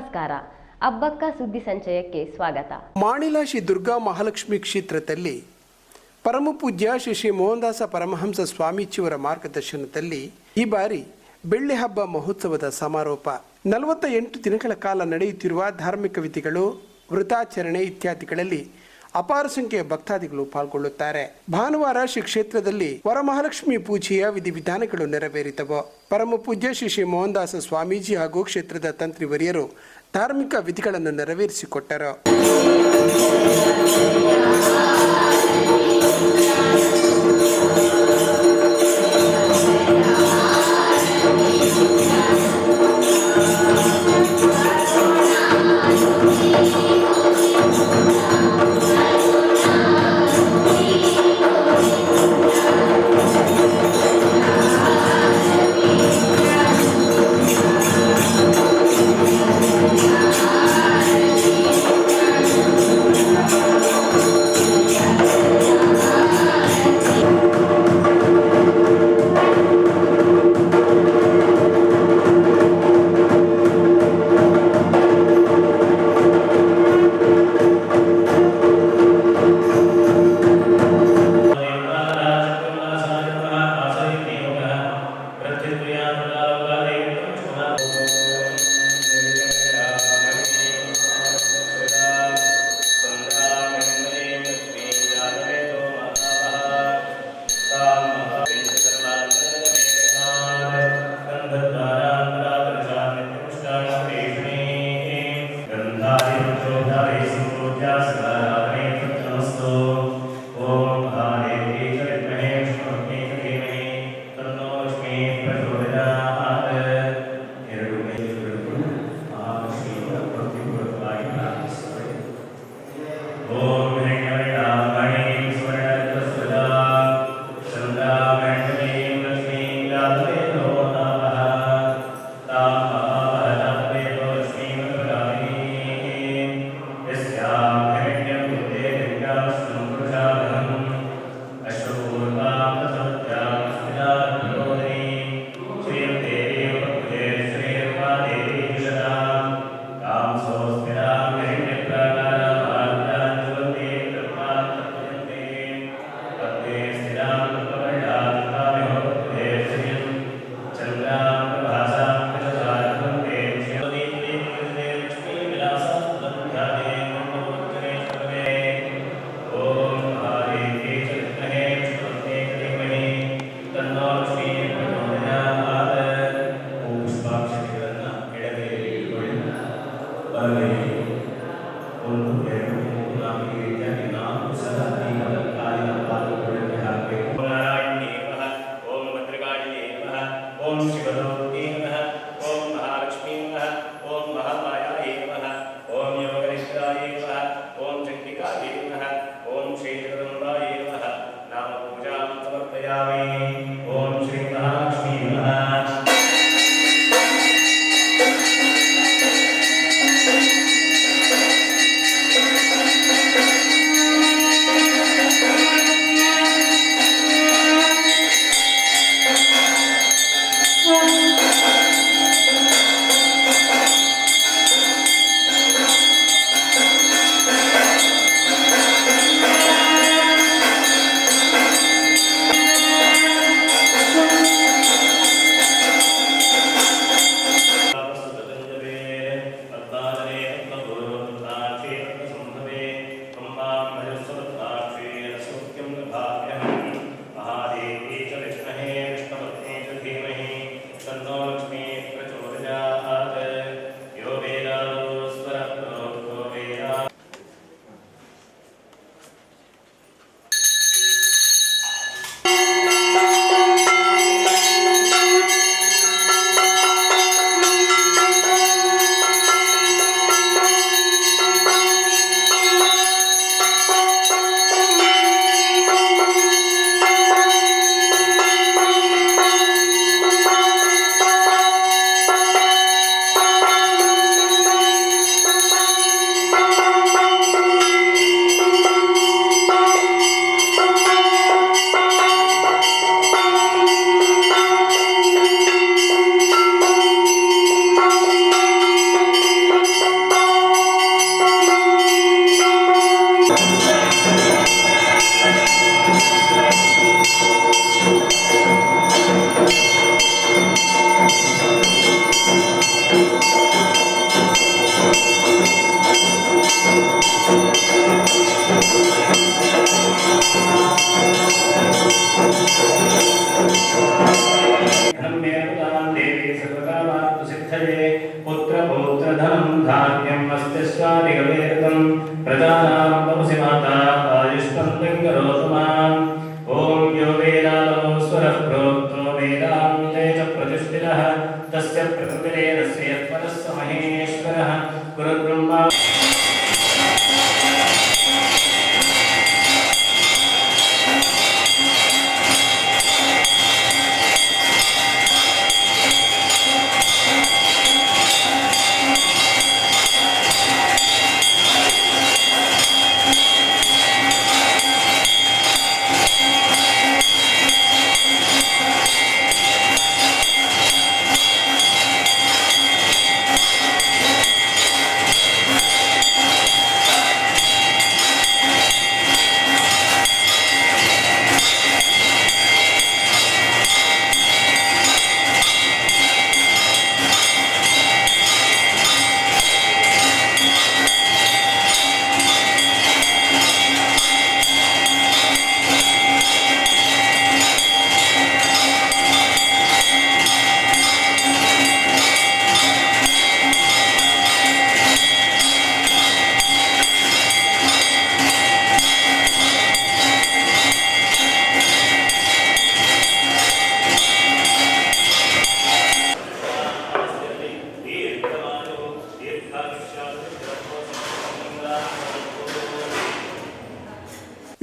ನಮಸ್ಕಾರ. ಅಬ್ಬಕ್ಕ ಸುದ್ದಿ ಸಂಚಯಕ್ಕೆ ಸ್ವಾಗತ. ಮಾಣಿಲ ಶ್ರೀ ದುರ್ಗಾ ಮಹಾಲಕ್ಷ್ಮಿ ಕ್ಷೇತ್ರದಲ್ಲಿ ಪರಮಪೂಜ್ಯ ಶ್ರೀ ಮೋಹನದಾಸ ಪರಮಹಂಸ ಸ್ವಾಮೀಜಿಯವರ ಮಾರ್ಗದರ್ಶನದಲ್ಲಿ ಈ ಬಾರಿ ಬೆಳ್ಳಿ ಹಬ್ಬ ಮಹೋತ್ಸವದ ಸಮಾರೋಪ. 48 ದಿನಗಳ ಕಾಲ ನಡೆಯುತ್ತಿರುವ ಧಾರ್ಮಿಕ ವಿಧಿಗಳು, ವೃತಾಚರಣೆ ಇತ್ಯಾದಿಗಳಲ್ಲಿ ಅಪಾರ ಸಂಖ್ಯೆಯ ಭಕ್ತಾದಿಗಳು ಪಾಲ್ಗೊಳ್ಳುತ್ತಾರೆ. ಭಾನುವಾರ ಶ್ರೀ ಕ್ಷೇತ್ರದಲ್ಲಿ ವರಮಹಾಲಕ್ಷ್ಮಿ ಪೂಜೆಯ ವಿಧಿವಿಧಾನಗಳು ನೆರವೇರಿದವು. ಪರಮಪೂಜ್ಯ ಶ್ರೀ ಮೋಹನದಾಸ ಸ್ವಾಮೀಜಿ ಹಾಗೂ ಕ್ಷೇತ್ರದ ತಂತ್ರಿವರಿಯರು ಧಾರ್ಮಿಕ ವಿಧಿಗಳನ್ನು ನೆರವೇರಿಸಿಕೊಟ್ಟರು.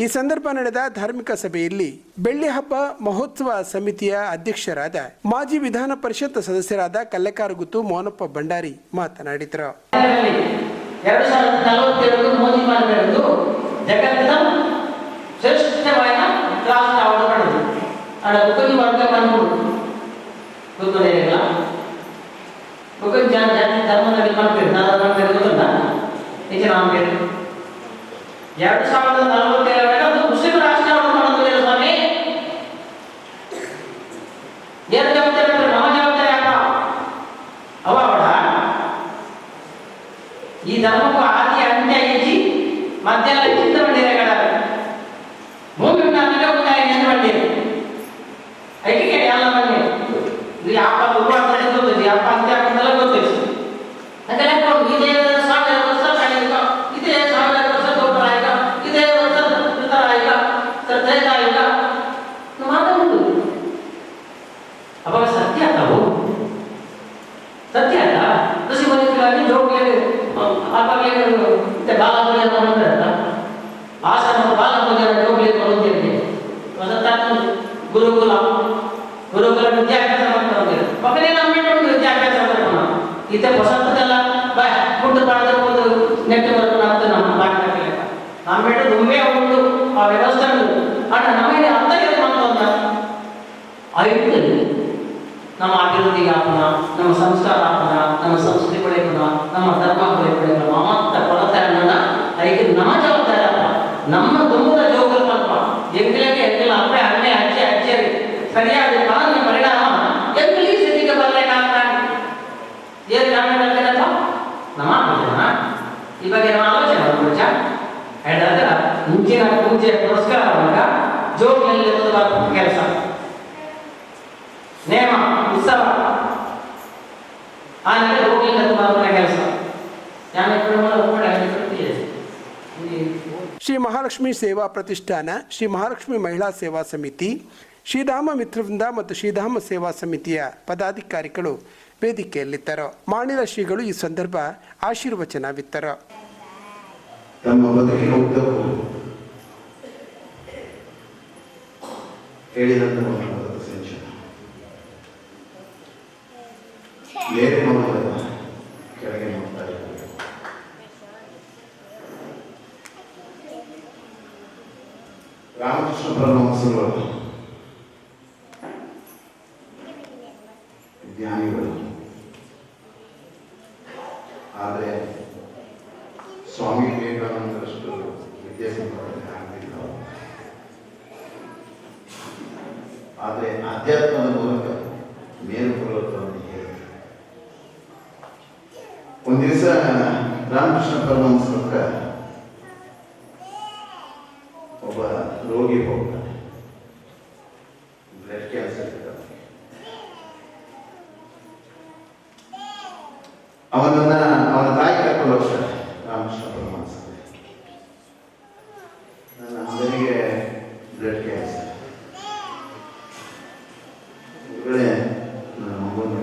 ಈ ಸಂದರ್ಭ ನಡೆದ ಧಾರ್ಮಿಕ ಸಭೆಯಲ್ಲಿ ಬೆಳ್ಳಿ ಹಬ್ಬ ಮಹೋತ್ಸವ ಸಮಿತಿಯ ಅಧ್ಯಕ್ಷರಾದ ಮಾಜಿ ವಿಧಾನ ಪರಿಷತ್ ಸದಸ್ಯರಾದ ಕಲ್ಲೆಕಾರಗುತ್ತು ಮೋನಪ್ಪ ಭಂಡಾರಿ ಮಾತನಾಡಿದರು. 2047 ಮೋದಿ ಮಾಡಿದ್ದು ಜಗತ್ತಿನ ಶ್ರೇಷ್ಠವಾದ ರಾಷ್ಟ್ರ ಅವಾರ್ಡ್ ಪಡೆದು ಅಡ ಉಪನಿ ವರ್ಗ ಬಂದ್ಬಿಡು ಗೊತ್ತಿಲ್ಲ ಉಪನಿ ಜಾತಿ ಧರ್ಮದಲ್ಲಿ ಮಾಡ್ತೀವಿ ನಾನು ಮಾಡ್ತೀವಿ ಗೊತ್ತಿಲ್ಲ ಈಗ ನಾವು ಬೇರೆ 2047 ಅದು ಮುಸ್ಲಿಂ ರಾಷ್ಟ್ರ ಅವಾರ್ಡ್ ಮಾಡೋದಿಲ್ಲ ಸ್ವಾಮಿ. ಏನು ಜವಾಬ್ದಾರಿ ನಮ್ಮ ಜವಾಬ್ದಾರಿ ಅಪ್ಪ ಅವಾರ್ಡ ಈ ಧರ್ಮಕ್ಕೂ ಆದಿ ಅಂತ್ಯ ಇಜ್ಜಿ ಮಧ್ಯಾಹ್ನ ಚಿಂತ ಮಾಡಿದ್ರೆ ಕಡ ಭೂಮಿ ಉಂಟಾಗ ಉಂಟಾಗಿ ಎಂದು ಮಾಡಿದೆ ಐಕೆ ಎಲ್ಲ ಬನ್ನಿ ಇದು ಯಾಪ ಉರುವಾದ ಗೊತ್ತಿದೆ ಯಾಪ ಅಂತ್ಯ ಅಂತೆಲ್ಲ ಗೊತ್ತಿದೆ ಅದೆಲ್ಲ ಇದೇ 1000 ವರ್ಷ ಕಳೆದ ಇದೇ 1000 ವರ್ಷ ದೊಡ್ಡರಾಗ ಇದೇ ವರ್ಷ ಕೃತರಾಗ ತ್ರೈತಾಯುಗ ಮಾತಾಡುದು ಅವಾಗ ಸತ್ಯ ಅವು ಸತ್ಯ ಅಲ್ಲ ಕೃಷಿ ಬದುಕಲಾಗಿ ಜೋಗಿಯಲ್ಲಿ ಆವಾಗಲೇ ಬಾಲಪೂಜೆ ಮಾಡ್ತಾರಲ್ಲ ಆಸನ ಬಾಲಪೂಜೆ ಜೋಗಿಲಿ ಬರುತ್ತಿದೆ ಗುರುಕುಲ ವಿದ್ಯಾಭ್ಯಾಸ ಮಾಡ್ತಾ ಹೋಗ್ತಾರೆ ಮಕ್ಕಳೇ ನಮ್ಮ ಒಂದು ವಿದ್ಯಾಭ್ಯಾಸ ಮಾಡ್ತಾರ ಇತ್ತೆ ವಸಂತದಲ್ಲ ಫುಡ್ ಮಾಡಿದ್ರೆ ನೆಟ್ ಬರ್ತಾನ ಅಂತ ನಮ್ಮ ಮಾಡ್ತಾರೆ ನಮ್ಮ ಬಿಟ್ಟು ತುಂಬೇ ಉಂಟು ಆ ವ್ಯವಸ್ಥೆ ಉಂಟು ಅಣ್ಣ ನಮಗೆ ಅರ್ಥ ಏನು ಮಾಡ್ತಂದ ಆಯುಕ್ತಲ್ಲಿ ನಮ್ಮ ಅಭಿವೃದ್ಧಿಗೆ ಹಾಕೋಣ, ನಮ್ಮ ಸಂಸ್ಕಾರ ಹಾಕೋಣ, ನಮ್ಮ ಸಂಸ್ಕೃತಿ ಪಡೆಯೋಣ, ನಮ್ಮ ಧರ್ಮ ಪಡೆಯೋಣ, ಮಮತ್ತ ಕೊಡತಾರಣ್ಣ ಅದಕ್ಕೆ ನಮ್ಮ ಜವಾಬ್ದಾರಿ ಅಪ್ಪ ನಮ್ಮ ದುಂಬದ ಜೋಗಲ್ಪ ಎಂಗ್ಲಿಗೆ ಎಂಗಿಲ್ಲ ಅಪ್ಪೆ ಅಣ್ಣೆ ಅಜ್ಜಿ ಅಜ್ಜಿಯರಿ ಸರಿಯಾದ ಕಾನೂನಿನ ಪರಿಣಾಮ ಎಂಗ್ಲಿ ಸ್ಥಿತಿಗೆ ಬರಲೇಕಾಗ್ತ ಏನು ಕಾರಣಗಳೇನಪ್ಪ ನಮ್ಮ ಜನ ಈ ಬಗ್ಗೆ ನಾವು ಆಲೋಚನೆ ಮಾಡೋಣ. ಹೇಳಿದ್ರೆ ಮುಂಚಿನ ಪೂಜೆ ಪುರಸ್ಕಾರ ಜೋಗಿನಲ್ಲಿ ಕೆಲಸ ನೇಮ ಉತ್ಸವ ಆಮೇಲೆ ಹೋಗ್ಲಿಲ್ಲ ತುಂಬಾ ಕೆಲಸ ಶ್ರೀ ಮಹಾಲಕ್ಷ್ಮಿ ಸೇವಾ ಪ್ರತಿಷ್ಠಾನ, ಶ್ರೀ ಮಹಾಲಕ್ಷ್ಮಿ ಮಹಿಳಾ ಸೇವಾ ಸಮಿತಿ, ಶ್ರೀಧಾಮ ಮಿತ್ರವೃಂದ ಮತ್ತು ಶ್ರೀಧಾಮ ಸೇವಾ ಸಮಿತಿಯ ಪದಾಧಿಕಾರಿಗಳು ವೇದಿಕೆಯಲ್ಲಿದ್ದರು. ಮಾಣಿಲ ಶ್ರೀಗಳು ಈ ಸಂದರ್ಭ ಆಶೀರ್ವಚನವಿತ್ತರು. ತಮ್ಮ ಬದುಕಿನ ಉದ್ದಕ್ಕೂ ಹೇಳಿದಂತ ಬೇರೆ ನೋಡೋದಲ್ಲ, ಕೆಳಗೆ ನೋಡ್ತಾ ಇದ್ದಾರೆ. ರಾಮಕೃಷ್ಣ ಪರಮಹಂಸರು ಜ್ಞಾನಿಗಳು, ಆದರೆ ಸ್ವಾಮಿ ವಿವೇಕಾನಂದರಷ್ಟು ವಿದ್ಯಾಸಂಪನ್ನ ಆಗಲಿಲ್ಲ. ಆದರೆ ಆಧ್ಯಾತ್ಮದ ಮೂಲಕ ಮೇಲು ಪರ್ವತವನ್ನು ಹೇಳಿ ಒಂದು ದಿವಸ ರಾಮಕೃಷ್ಣ ಪರಮಹಂಸರ ಹತ್ರ ಒಬ್ಬ ರೋಗಿ ಹೋಗ್ತಾನೆ, ಬ್ಲಡ್ ಕ್ಯಾನ್ಸರ್ ಇರ್ತಾನೆ. ಅವನ ತಾಯಿ ಕರ್ಕೊಂಡು ಹೋಗ್ತಾರೆ ರಾಮಕೃಷ್ಣ ಪರಮಹಂಸ. ನನ್ನ ಮಗನಿಗೆ ಬ್ಲಡ್ ಕ್ಯಾನ್ಸರ್, ನನ್ನ ಮಗುವನ್ನು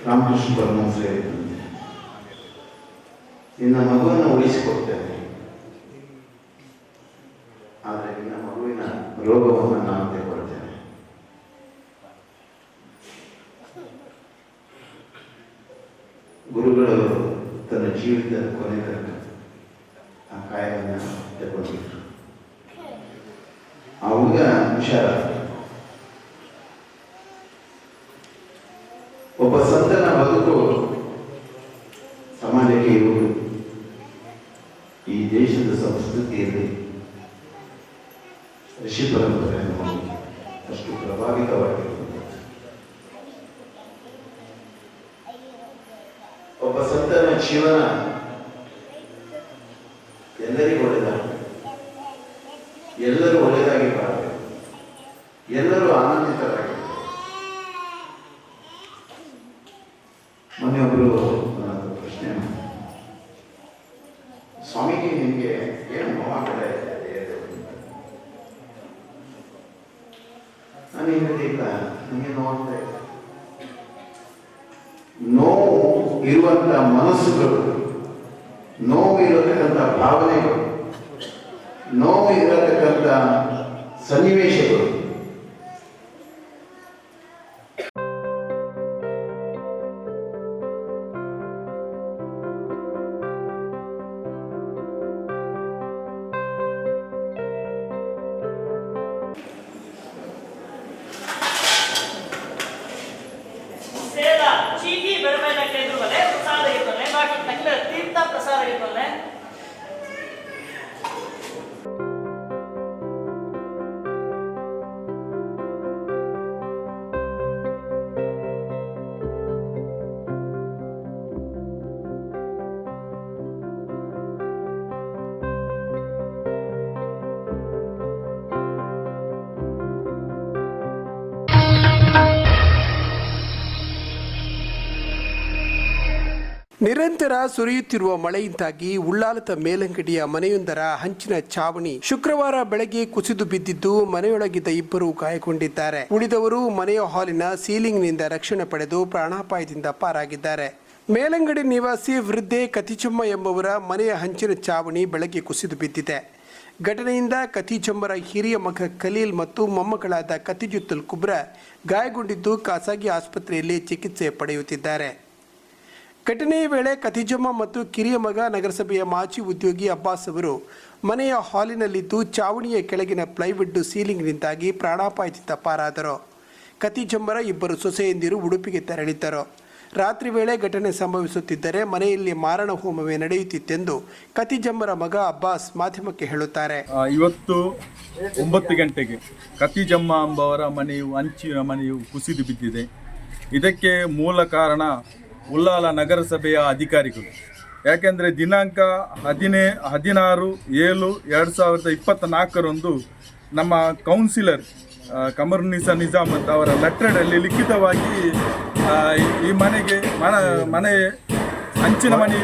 ರಾಮಕೃಷ್ಣ ಪರಮಹಂಸ ಹೇಳಿದಂತೆ, ನಿನ್ನ ಮಗುವನ್ನು ಉಳಿಸಿಕೊಡ್ತೇನೆ, ಆದರೆ ನಿನ್ನ ಮಗುವಿನ ರೋಗವನ್ನು ನಾನು ತೆಗೆದುಕೊಳ್ತೇನೆ. ಗುರುಗಳು ತನ್ನ ಜೀವಿತದ ಕೊನೆ ತನಕ ಆ ಕಾಯವನ್ನು ತಗೊಂಡಿದ್ರು. ಆ ಹುಡುಗ ಹುಷಾರಾದ. ಒಬ್ಬ ಸಂತನ ಬದುಕು ಸಮಾಜಕ್ಕೆ ಇರುವುದು ಈ ದೇಶದ ಸಂಸ್ಕೃತಿಯಲ್ಲಿ ಋಷಿ ಪರಂಪರೆಯನ್ನು ಅಷ್ಟು ಪ್ರಭಾವಿತವಾಗಿರುತ್ತದೆ. ಒಬ್ಬ ಸಂತನ ಜೀವನ ಎಲ್ಲರಿಗೂ ಒಳ್ಳೆಯದಾಗಬೇಕು, ಎಲ್ಲರೂ ಒಳ್ಳೆಯದಾಗಿ ಬಾಳಬೇಕು, ಎಲ್ಲರೂ ಆನಂದಿತರಾಗಬೇಕು. ಮೊನ್ನೆಯೊಬ್ಬರು ನನ್ನ ಪ್ರಶ್ನೆ, ಸ್ವಾಮೀಜಿ ನಿಮಗೆ ಏನು ನೋವು ಕಡೆ ನಾನು ಹೇಳಿಲ್ಲ, ನನಗೆ ನೋವಾಗ್ತಾ ಇದೆ. ನೋವು ಇರುವಂತ ಮನಸ್ಸುಗಳು ನೋವು ಇರತಕ್ಕಂಥ ಭಾವನೆಗಳು, ನೋವು ಇರತಕ್ಕಂಥ ಸನ್ನಿವೇಶಗಳು. ಚೀಟಿ ಬೆರಮೇಲಕ್ಕೆ ಎದುರುಗಡೆ ಪ್ರಸಾದ ಇರ್ತದೆ, ಬಾಕಿ ತಕ್ಕ ತೀರ್ಥ ಪ್ರಸಾದ ಇರ್ತದೆ. ನಿರಂತರ ಸುರಿಯುತ್ತಿರುವ ಮಳೆಯಿಂದಾಗಿ ಉಳ್ಳಾಲದ ಮೇಲಂಗಡಿಯ ಮನೆಯೊಂದರ ಹಂಚಿನ ಚಾವಣಿ ಶುಕ್ರವಾರ ಬೆಳಗ್ಗೆ ಕುಸಿದು ಬಿದ್ದಿದ್ದು ಮನೆಯೊಳಗಿದ್ದ ಇಬ್ಬರು ಗಾಯಗೊಂಡಿದ್ದಾರೆ. ಉಳಿದವರು ಮನೆಯ ಹಾಲಿನ ಸೀಲಿಂಗ್ನಿಂದ ರಕ್ಷಣೆ ಪಡೆದು ಪ್ರಾಣಾಪಾಯದಿಂದ ಪಾರಾಗಿದ್ದಾರೆ. ಮೇಲಂಗಡಿ ನಿವಾಸಿ ವೃದ್ಧೆ ಕತಿಚಮ್ಮ ಎಂಬುವರ ಮನೆಯ ಹಂಚಿನ ಚಾವಣಿ ಬೆಳಗ್ಗೆ ಕುಸಿದು ಬಿದ್ದಿದೆ. ಘಟನೆಯಿಂದ ಕತಿಚಮ್ಮರ ಹಿರಿಯ ಮಗ ಖಲೀಲ್ ಮತ್ತು ಮೊಮ್ಮಗಳಾದ ಕತಿಜುತ್ತುಲ್ ಕುಬ್ರಾ ಗಾಯಗೊಂಡಿದ್ದು ಖಾಸಗಿ ಆಸ್ಪತ್ರೆಯಲ್ಲಿ ಚಿಕಿತ್ಸೆ ಪಡೆಯುತ್ತಿದ್ದಾರೆ. ಘಟನೆಯ ವೇಳೆ ಕತಿಜಮ್ಮ ಮತ್ತು ಕಿರಿಯ ಮಗ ನಗರಸಭೆಯ ಮಾಜಿ ಉದ್ಯೋಗಿ ಅಬ್ಬಾಸ್ ಅವರು ಮನೆಯ ಹಾಲಿನಲ್ಲಿದ್ದು ಚಾವಣಿಯ ಕೆಳಗಿನ ಪ್ಲೈವುಡ್ ಸೀಲಿಂಗ್ನಿಂದಾಗಿ ಪ್ರಾಣಾಪಾಯದಿಂದ ಪಾರಾದರು. ಕತಿಜಮ್ಮರ ಇಬ್ಬರು ಸೊಸೆಯಂದಿರು ಉಡುಪಿಗೆ ತೆರಳಿದ್ದರು. ರಾತ್ರಿ ವೇಳೆ ಘಟನೆ ಸಂಭವಿಸುತ್ತಿದ್ದರೆ ಮನೆಯಲ್ಲಿ ಮಾರಣ ಹೋಮವೇ ನಡೆಯುತ್ತಿತ್ತೆಂದು ಕತಿಜಮ್ಮರ ಮಗ ಅಬ್ಬಾಸ್ ಮಾಧ್ಯಮಕ್ಕೆ ಹೇಳುತ್ತಾರೆ. ಇವತ್ತು 9 ಗಂಟೆಗೆ ಕತಿಜಮ್ಮ ಎಂಬವರ ಹಂಚಿನ ಮನೆಯು ಕುಸಿದು ಬಿದ್ದಿದೆ. ಇದಕ್ಕೆ ಮೂಲ ಕಾರಣ ಉಳ್ಳಾಲ ನಗರಸಭೆಯ ಅಧಿಕಾರಿಗಳು. ಯಾಕೆಂದರೆ ದಿನಾಂಕ 16/7/2024 ನಮ್ಮ ಕೌನ್ಸಿಲರ್ ಕಮರುನ್ನಿಸಾ ನಿಜಾಮತ್ ಅವರ ಲೆಟರ್ನಲ್ಲಿ ಲಿಖಿತವಾಗಿ ಈ ಮನೆ ಹಂಚಿನ ಮನೆ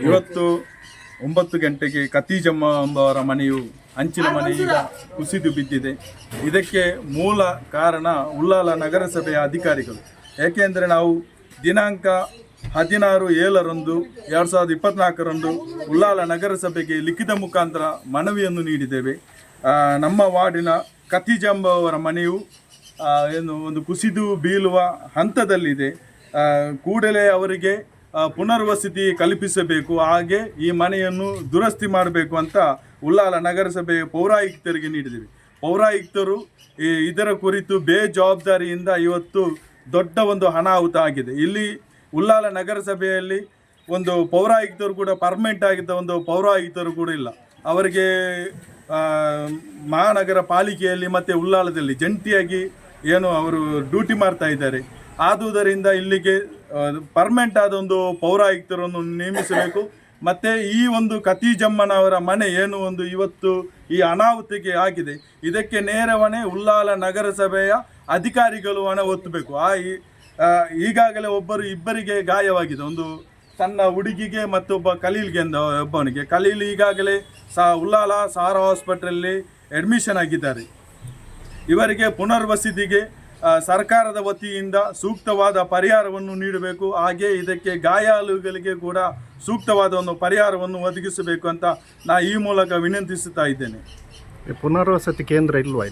ಇವತ್ತು 9 ಗಂಟೆಗೆ ಕತಿಜಮ್ಮ ಎಂಬವರ ಮನೆಯು ಹಂಚಿನ ಮನೆ ಈಗ ಕುಸಿದು ಬಿದ್ದಿದೆ. ಇದಕ್ಕೆ ಮೂಲ ಕಾರಣ ಉಳ್ಳಾಲ ನಗರಸಭೆಯ ಅಧಿಕಾರಿಗಳು. ಏಕೆಂದರೆ ನಾವು ದಿನಾಂಕ 16/7/2024 ಉಳ್ಳಾಲ ನಗರಸಭೆಗೆ ಲಿಖಿತ ಮುಖಾಂತರ ಮನವಿಯನ್ನು ನೀಡಿದ್ದೇವೆ. ನಮ್ಮ ವಾರ್ಡಿನ ಕತಿಜಮ್ಮ ಅವರ ಮನೆಯು ಒಂದು ಕುಸಿದು ಬೀಳುವ ಹಂತದಲ್ಲಿದೆ. ಕೂಡಲೇ ಅವರಿಗೆ ಪುನರ್ವಸತಿ ಕಲ್ಪಿಸಬೇಕು, ಹಾಗೆ ಈ ಮನೆಯನ್ನು ದುರಸ್ತಿ ಮಾಡಬೇಕು ಅಂತ ಉಳ್ಳಾಲ ನಗರಸಭೆಯ ಪೌರಾಯುಕ್ತರಿಗೆ ನೀಡಿದ್ದೇವೆ. ಪೌರಾಯುಕ್ತರು ಇದರ ಕುರಿತು ಬೇಜವಾಬ್ದಾರಿಯಿಂದ ಇವತ್ತು ದೊಡ್ಡ ಒಂದು ಅನಾಹುತ ಆಗಿದೆ. ಇಲ್ಲಿ ಉಳ್ಳಾಲ ನಗರಸಭೆಯಲ್ಲಿ ಒಂದು ಪೌರಾಯುಕ್ತರು ಕೂಡ ಪರ್ಮನೆಂಟ್ ಆಗಿದ್ದ ಒಂದು ಪೌರಾಯುಕ್ತರು ಕೂಡ ಇಲ್ಲ. ಅವರಿಗೆ ಮಹಾನಗರ ಪಾಲಿಕೆಯಲ್ಲಿ ಮತ್ತು ಉಳ್ಳಾಲದಲ್ಲಿ ಜಂಟಿಯಾಗಿ ಏನು ಅವರು ಡ್ಯೂಟಿ ಮಾಡ್ತಾ ಇದ್ದಾರೆ. ಆದುದರಿಂದ ಇಲ್ಲಿಗೆ ಪರ್ಮನೆಂಟ್ ಆದ ಒಂದು ಪೌರಾಯುಕ್ತರನ್ನು ನೇಮಿಸಬೇಕು. ಮತ್ತು ಈ ಒಂದು ಕತಿಜಮ್ಮನವರ ಮನೆ ಏನು ಒಂದು ಇವತ್ತು ಈ ಅನಾಹುತಕ್ಕೆ ಆಗಿದೆ, ಇದಕ್ಕೆ ನೇರ ಹೊಣೆ ಉಳ್ಳಾಲ ನಗರಸಭೆಯ ಅಧಿಕಾರಿಗಳು ಹೊಣೆ ಹೊತ್ತಬೇಕು. ಈಗಾಗಲೇ ಇಬ್ಬರಿಗೆ ಗಾಯವಾಗಿದೆ. ಒಂದು ಸಣ್ಣ ಹುಡುಗಿಗೆ ಮತ್ತೊಬ್ಬ ಖಲೀಲ್ಗೆ ಒಬ್ಬನಿಗೆ. ಖಲೀಲ್ ಈಗಾಗಲೇ ಉಳ್ಳಾಲ ಸಾರಾ ಹಾಸ್ಪಿಟಲಲ್ಲಿ ಅಡ್ಮಿಷನ್ ಆಗಿದ್ದಾರೆ. ಇವರಿಗೆ ಪುನರ್ವಸತಿಗೆ ಸರ್ಕಾರದ ವತಿಯಿಂದ ಸೂಕ್ತವಾದ ಪರಿಹಾರವನ್ನು ನೀಡಬೇಕು. ಹಾಗೆ ಇದಕ್ಕೆ ಗಾಯಾಳುಗಳಿಗೆ ಕೂಡ ಸೂಕ್ತವಾದ ಒಂದು ಪರಿಹಾರವನ್ನು ಒದಗಿಸಬೇಕು ಅಂತ ಈ ಮೂಲಕ ವಿನಂತಿಸುತ್ತಾ ಇದ್ದೇನೆ. ಪುನರ್ವಸತಿ ಕೇಂದ್ರ ಇಲ್ವಾ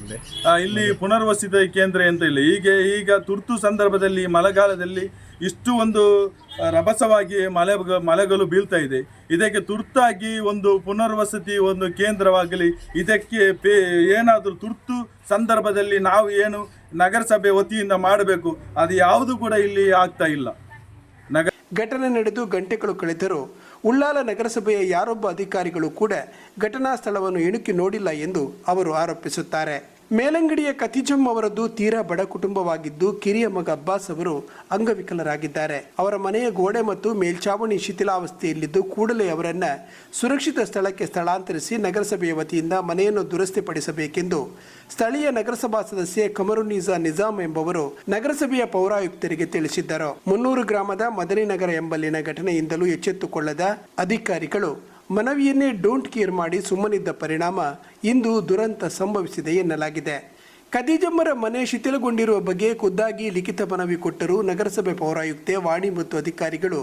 ಇಲ್ಲಿ ಪುನರ್ವಸತಿ ಕೇಂದ್ರ ಅಂತ ಇಲ್ಲ. ಈಗ ತುರ್ತು ಸಂದರ್ಭದಲ್ಲಿ ಮಳೆಗಾಲದಲ್ಲಿ ಇಷ್ಟು ಒಂದು ರಭಸವಾಗಿ ಮಳೆಗಳು ಬೀಳ್ತಾ ಇದೆ. ಇದಕ್ಕೆ ತುರ್ತಾಗಿ ಒಂದು ಪುನರ್ವಸತಿ ಒಂದು ಕೇಂದ್ರವಾಗಲಿ, ಇದಕ್ಕೆ ಏನಾದರೂ ತುರ್ತು ಸಂದರ್ಭದಲ್ಲಿ ನಾವು ಏನು ನಗರಸಭೆ ವತಿಯಿಂದ ಮಾಡಬೇಕು ಅದು ಯಾವುದು ಕೂಡ ಇಲ್ಲಿ ಆಗ್ತಾ ಇಲ್ಲ. ಘಟನೆ ನಡೆದು ಗಂಟೆಗಳು ಕಳೆದರೂ ಉಳ್ಳಾಲ ನಗರಸಭೆಯ ಯಾರೊಬ್ಬ ಅಧಿಕಾರಿಗಳು ಕೂಡ ಘಟನಾ ಸ್ಥಳವನ್ನು ಇಣುಕಿ ನೋಡಿಲ್ಲ ಎಂದು ಅವರು ಆರೋಪಿಸುತ್ತಾರೆ. ಮೇಲಂಗಡಿಯ ಕತಿಜಮ್ ಅವರದ್ದು ತೀರಾ ಬಡ ಕುಟುಂಬವಾಗಿದ್ದು ಕಿರಿಯ ಮಗ ಅಬ್ಬಾಸ್ ಅವರು ಅಂಗವಿಕಲರಾಗಿದ್ದಾರೆ. ಅವರ ಮನೆಯ ಗೋಡೆ ಮತ್ತು ಮೇಲ್ಛಾವಣಿ ಶಿಥಿಲಾವಸ್ಥೆಯಲ್ಲಿದ್ದು ಕೂಡಲೇ ಅವರನ್ನ ಸುರಕ್ಷಿತ ಸ್ಥಳಕ್ಕೆ ಸ್ಥಳಾಂತರಿಸಿ ನಗರಸಭೆಯ ವತಿಯಿಂದ ಮನೆಯನ್ನು ದುರಸ್ತಿಪಡಿಸಬೇಕೆಂದು ಸ್ಥಳೀಯ ನಗರಸಭಾ ಸದಸ್ಯೆ ಕಮರುನ್ನಿಸಾ ನಿಜಾಮ್ ಎಂಬುವರು ನಗರಸಭೆಯ ಪೌರಾಯುಕ್ತರಿಗೆ ತಿಳಿಸಿದ್ದರು. 300 ಗ್ರಾಮದ ಮದನಿನಗರ ಎಂಬಲ್ಲಿನ ಘಟನೆಯಿಂದಲೂ ಎಚ್ಚೆತ್ತುಕೊಳ್ಳದ ಅಧಿಕಾರಿಗಳು ಮನವಿಯನ್ನೇ ಡೋಂಟ್ ಕೇರ್ ಮಾಡಿ ಸುಮ್ಮನಿದ್ದ ಪರಿಣಾಮ ಇಂದು ದುರಂತ ಸಂಭವಿಸಿದೆ ಎನ್ನಲಾಗಿದೆ. ಖದೀಜಮ್ಮರ ಮನೆ ಶಿಥಿಲಗೊಂಡಿರುವ ಬಗ್ಗೆ ಖುದ್ದಾಗಿ ಲಿಖಿತ ಮನವಿ ಕೊಟ್ಟರೂ ನಗರಸಭೆ ಪೌರಾಯುಕ್ತೆ ವಾಣಿ ಮತ್ತು ಅಧಿಕಾರಿಗಳು